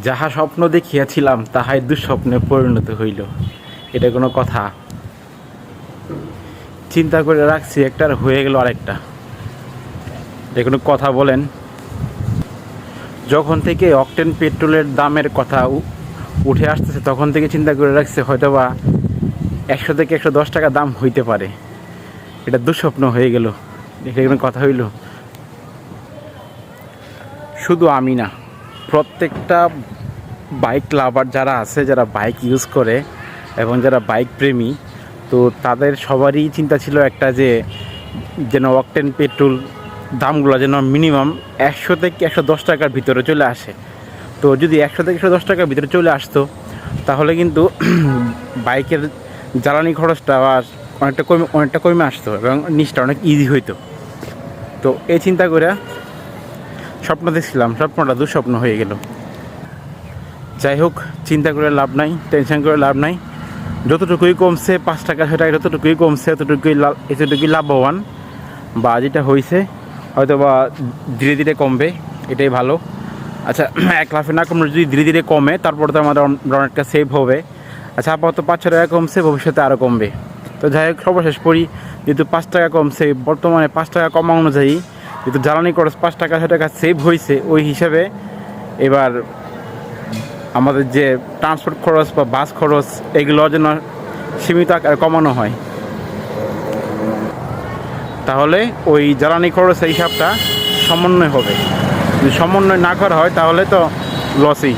যাহা স্বপ্ন দেখিয়াছিলাম তাহাই দুঃস্বপ্নে পরিণত হইল। এটা কোনো কথা? চিন্তা করে রাখছি একটা, আর হয়ে গেল আরেকটা। এটা কোনো কথা বলেন? যখন থেকে অকটেন পেট্রোলের দামের কথা উঠে আসতেছে তখন থেকে চিন্তা করে রাখছে হয়তোবা 100 থেকে 110 টাকা দাম হইতে পারে। এটা দুঃস্বপ্ন হয়ে গেল। এটা কোনো কথা হইল? শুধু আমি না, প্রত্যেকটা বাইক লাভার যারা আছে, যারা বাইক ইউজ করে এবং যারা বাইক প্রেমী, তো তাদের সবারই চিন্তা ছিল একটা, যে যেন অকটেন পেট্রোল দামগুলো যেন মিনিমাম 100 থেকে 110 টাকার ভিতরে চলে আসে। তো যদি 100 থেকে 110 টাকার ভিতরে চলে আসতো তাহলে কিন্তু বাইকের জ্বালানি খরচটা অনেকটা কমে আসতো এবং নিচটা অনেক ইজি হইতো। তো এই চিন্তা করে স্বপ্ন দেখছিলাম, স্বপ্নটা দুঃস্বপ্ন হয়ে গেল। যাই হোক, চিন্তা করে লাভ নাই, টেনশন করে লাভ নাই। যতটুকুই কমছে 5 টাকা 6 টাকা, যতটুকুই কমছে এতটুকুই লাভবান। বা যেটা হয়েছে হয়তো বা ধীরে ধীরে কমবে, এটাই ভালো। আচ্ছা, এক লাফে না কমলে যদি ধীরে ধীরে কমে তারপর তো আমাদের অনেকটা সেভ হবে। আচ্ছা, আপাতত 5-6 টাকা কমছে, ভবিষ্যতে আরও কমবে। তো যাই হোক, সর্বশেষ পড়ি, যেহেতু 5 টাকা কমছে, বর্তমানে 5 টাকা কমা অনুযায়ী যেহেতু জ্বালানি খরচ 5 টাকা 6 টাকা সেভ হয়েছে, ওই হিসাবে এবার আমাদের যে ট্রান্সপোর্ট খরচ বা বাস খরচ এগুলো যেন সীমিত আকারে কমানো হয়, তাহলে ওই জ্বালানি খরচের হিসাবটা সমন্বয় হবে। যদি সমন্বয় না করা হয় তাহলে তো লসই।